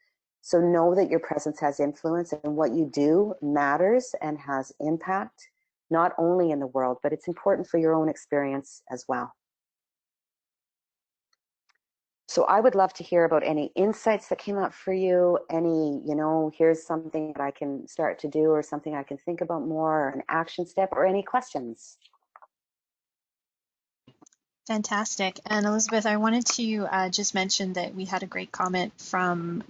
So know that your presence has influence, and what you do matters and has impact, not only in the world, but it's important for your own experience as well. So I would love to hear about any insights that came up for you, any, here's something that I can start to do, or something I can think about more, or an action step, or any questions. Fantastic. And Elizabeth, I wanted to just mention that we had a great comment from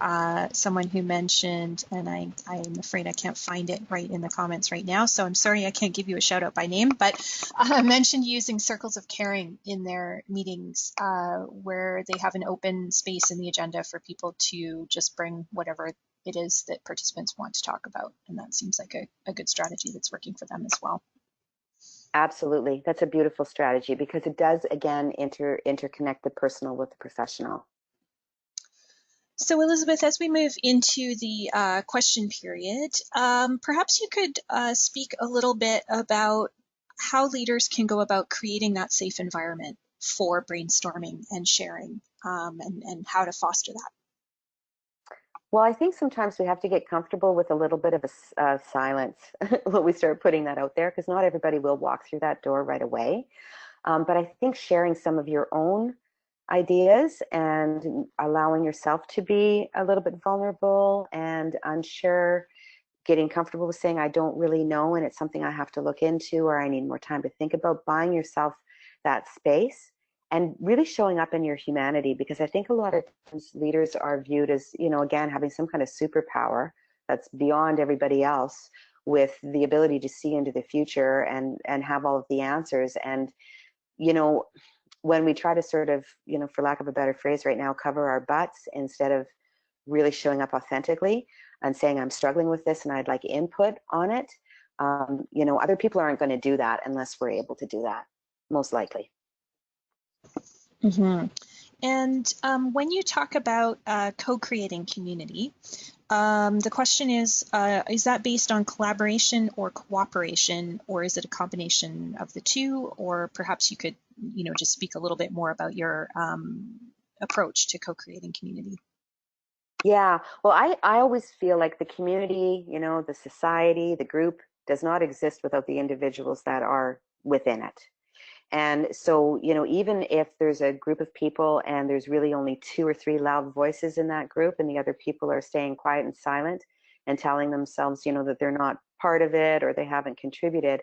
someone who mentioned, and I'm afraid I can't find it right in the comments right now, so I'm sorry I can't give you a shout out by name, but mentioned using circles of caring in their meetings where they have an open space in the agenda for people to just bring whatever it is that participants want to talk about. And that seems like a good strategy that's working for them as well. Absolutely. That's a beautiful strategy, because it does, again, interconnect the personal with the professional. So Elizabeth, as we move into the question period, perhaps you could speak a little bit about how leaders can go about creating that safe environment for brainstorming and sharing, and how to foster that. Well, I think sometimes we have to get comfortable with a little bit of a silence when we start putting that out there, because not everybody will walk through that door right away. But I think sharing some of your own ideas and allowing yourself to be a little bit vulnerable and unsure, getting comfortable with saying, I don't really know, and it's something I have to look into, or I need more time to think about, buying yourself that space and really showing up in your humanity. Because I think a lot of times leaders are viewed as, again, having some kind of superpower that's beyond everybody else, with the ability to see into the future and have all of the answers. And, when we try to sort of, for lack of a better phrase right now, cover our butts instead of really showing up authentically and saying, I'm struggling with this and I'd like input on it, You know, other people aren't going to do that unless we're able to do that, most likely. Mm-hmm. And when you talk about co-creating community, the question is that based on collaboration or cooperation, or is it a combination of the two? Or perhaps you could, you know, just speak a little bit more about your approach to co-creating community. Yeah, well, I always feel like the community, you know, the society, the group does not exist without the individuals that are within it. And so, you know, even if there's a group of people and there's really only 2 or 3 loud voices in that group and the other people are staying quiet and silent and telling themselves, you know, that they're not part of it or they haven't contributed,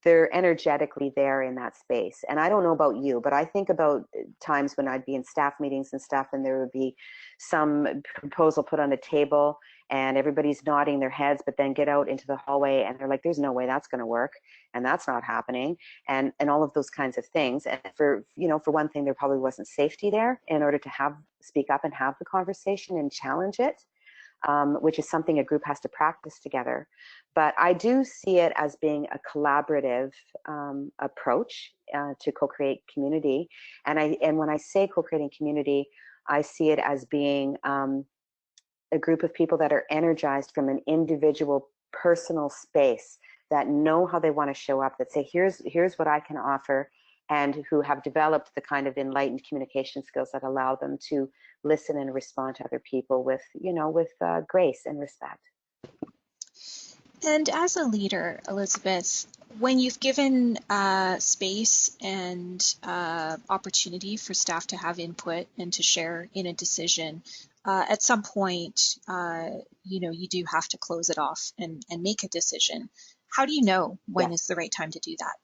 they're energetically there in that space. And I don't know about you, but I think about times when I'd be in staff meetings and stuff, and there would be some proposal put on the table and everybody's nodding their heads, but then get out into the hallway and they're like, there's no way that's going to work. And that's not happening. And all of those kinds of things. And for, you know, for one thing, there probably wasn't safety there in order to speak up and have the conversation and challenge it. Which is something a group has to practice together. But I do see it as being a collaborative approach to co-create community. And when I say co-creating community, I see it as being a group of people that are energized from an individual personal space, that know how they want to show up, that say, here's what I can offer, and who have developed the kind of enlightened communication skills that allow them to listen and respond to other people with, you know, with grace and respect. And as a leader, Elizabeth, when you've given space and opportunity for staff to have input and to share in a decision, at some point, you know, you do have to close it off and make a decision. How do you know when Yes. is the right time to do that?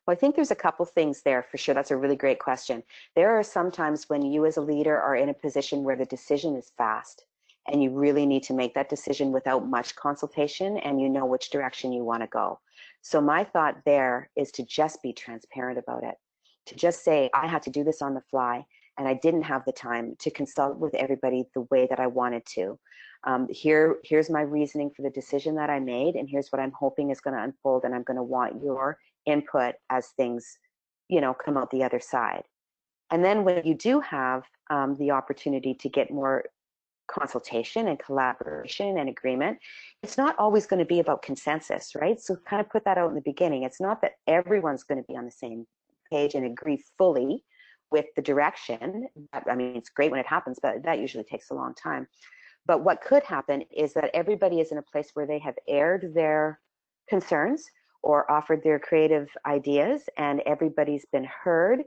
Well, I think there's a couple things there for sure. That's a really great question. There are some times when you as a leader are in a position where the decision is fast and you really need to make that decision without much consultation and you know which direction you want to go. So my thought there is to just be transparent about it, to just say, I had to do this on the fly and I didn't have the time to consult with everybody the way that I wanted to. Here's my reasoning for the decision that I made, and here's what I'm hoping is going to unfold, and I'm going to want your input as things, you know, come out the other side. And then when you do have the opportunity to get more consultation and collaboration and agreement, it's not always going to be about consensus, right? So kind of put that out in the beginning. It's not that everyone's going to be on the same page and agree fully with the direction. I mean, it's great when it happens, but that usually takes a long time. But what could happen is that everybody is in a place where they have aired their concerns or offered their creative ideas, and everybody's been heard.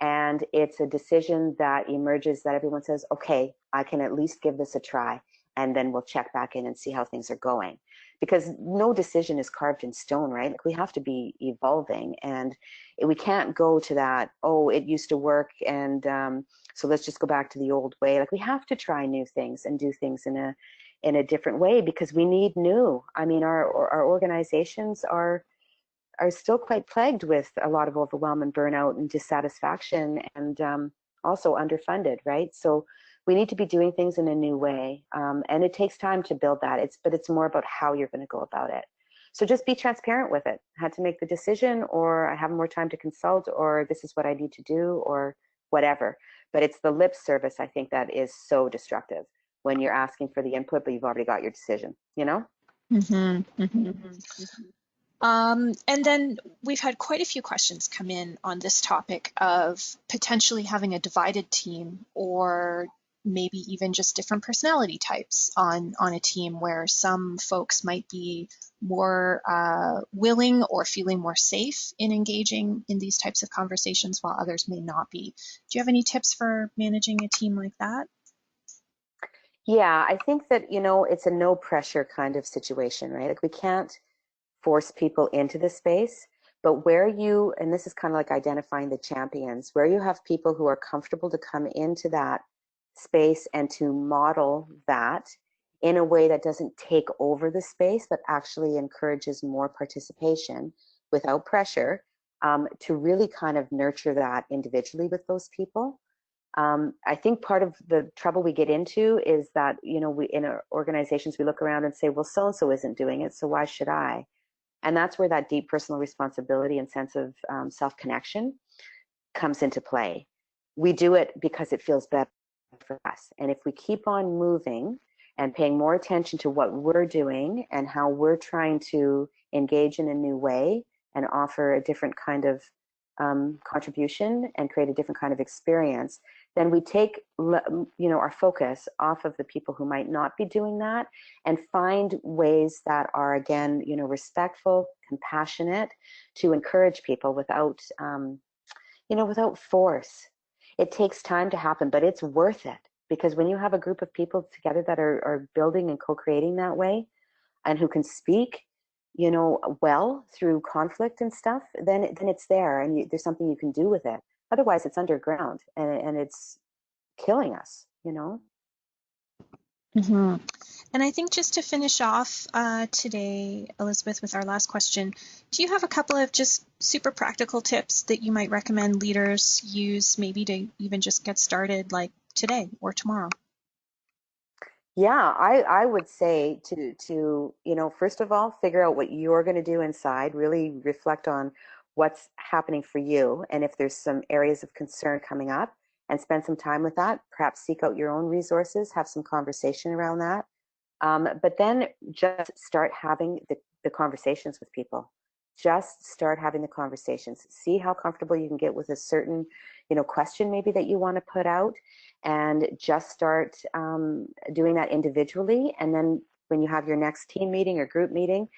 And it's a decision that emerges that everyone says, okay, I can at least give this a try, and then we'll check back in and see how things are going. Because no decision is carved in stone, right? Like, we have to be evolving, and we can't go to that, oh, it used to work, and so let's just go back to the old way. Like, we have to try new things and do things in a different way, because we need new. I mean, our organizations are still quite plagued with a lot of overwhelm and burnout and dissatisfaction, and also underfunded, right? So we need to be doing things in a new way, and it takes time to build that. But it's more about how you're going to go about it. So just be transparent with it. I had to make the decision, or I have more time to consult, or this is what I need to do, or whatever. But it's the lip service, I think, that is so destructive, when you're asking for the input, but you've already got your decision, you know? Mm-hmm, mm-hmm. And then we've had quite a few questions come in on this topic of potentially having a divided team, or maybe even just different personality types on a team, where some folks might be more willing or feeling more safe in engaging in these types of conversations, while others may not be. Do you have any tips for managing a team like that? Yeah, I think that, you know, it's a no pressure kind of situation, right? Like, we can't force people into the space, but where you, and this is kind of like identifying the champions, where you have people who are comfortable to come into that space and to model that in a way that doesn't take over the space, but actually encourages more participation without pressure, to really kind of nurture that individually with those people. I think part of the trouble we get into is that, we in our organizations, we look around and say, well, so-and-so isn't doing it, so why should I? And that's where that deep personal responsibility and sense of self-connection comes into play. We do it because it feels better for us. And if we keep on moving and paying more attention to what we're doing and how we're trying to engage in a new way and offer a different kind of contribution and create a different kind of experience, then we take our focus off of the people who might not be doing that and find ways that are, again, respectful, compassionate, to encourage people without without force. It takes time to happen, but it's worth it, because when you have a group of people together that are building and co-creating that way, and who can speak, well, through conflict and stuff, then it's there, and there's something you can do with it. Otherwise, it's underground, and it's killing us. Mm-hmm. And I think just to finish off today, Elizabeth, with our last question, do you have a couple of just super practical tips that you might recommend leaders use, maybe to even just get started, like today or tomorrow? Yeah, I would say to first of all, figure out what you're going to do inside, really reflect on what's happening for you, and if there's some areas of concern coming up, and spend some time with that. Perhaps seek out your own resources, have some conversation around that. But then just start having the conversations with people. Just start having the conversations. See how comfortable you can get with a certain, question maybe that you want to put out, and just start doing that individually. And then when you have your next team meeting or group meeting,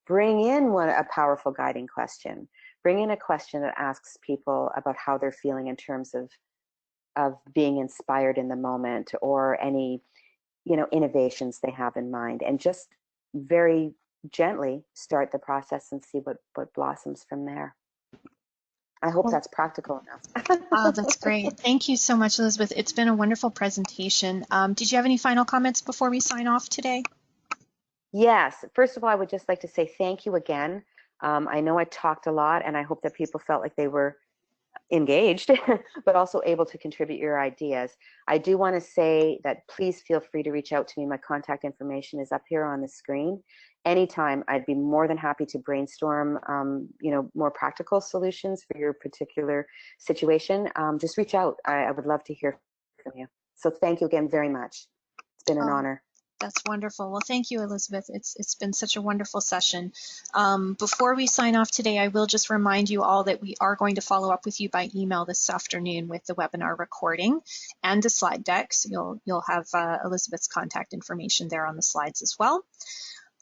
bring in a powerful guiding question. Bring in a question that asks people about how they're feeling in terms of being inspired in the moment, or any innovations they have in mind, and just very gently start the process and see what blossoms from there. I hope Well, that's practical enough. that's great. Thank you so much, Elizabeth. It's been a wonderful presentation. Did you have any final comments before we sign off today? Yes, first of all, I would just like to say thank you again. I know I talked a lot, and I hope that people felt like they were engaged, but also able to contribute your ideas. I do want to say that please feel free to reach out to me. My contact information is up here on the screen. Anytime, I'd be more than happy to brainstorm, more practical solutions for your particular situation. Just reach out. I would love to hear from you. So thank you again very much. It's been an Oh, honor. that's wonderful. Well, thank you, Elizabeth. It's been such a wonderful session. Before we sign off today, I will just remind you all that we are going to follow up with you by email this afternoon with the webinar recording and the slide deck. So you'll have Elizabeth's contact information there on the slides as well.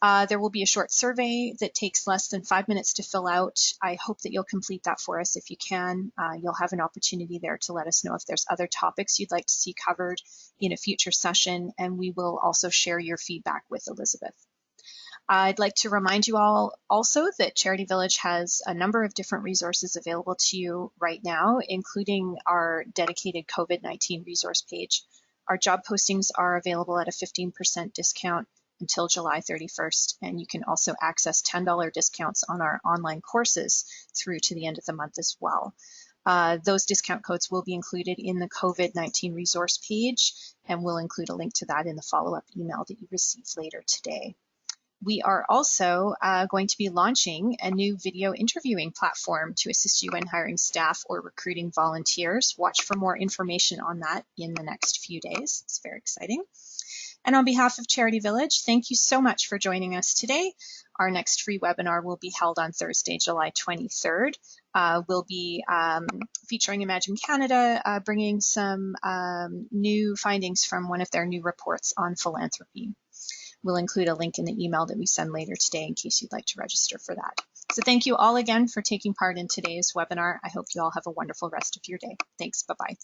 There will be a short survey that takes less than 5 minutes to fill out. I hope that you'll complete that for us if you can. You'll have an opportunity there to let us know if there's other topics you'd like to see covered in a future session, and we will also share your feedback with Elizabeth. I'd like to remind you all also that Charity Village has a number of different resources available to you right now, including our dedicated COVID-19 resource page. Our job postings are available at a 15% discount until July 31st, and you can also access $10 discounts on our online courses through to the end of the month as well. Those discount codes will be included in the COVID-19 resource page, and we'll include a link to that in the follow-up email that you receive later today. We are also going to be launching a new video interviewing platform to assist you in hiring staff or recruiting volunteers. Watch for more information on that in the next few days. It's very exciting. And on behalf of Charity Village, thank you so much for joining us today. Our next free webinar will be held on Thursday, July 23rd. We'll be featuring Imagine Canada, bringing some new findings from one of their new reports on philanthropy. We'll include a link in the email that we send later today in case you'd like to register for that. So thank you all again for taking part in today's webinar. I hope you all have a wonderful rest of your day. Thanks. Bye-bye.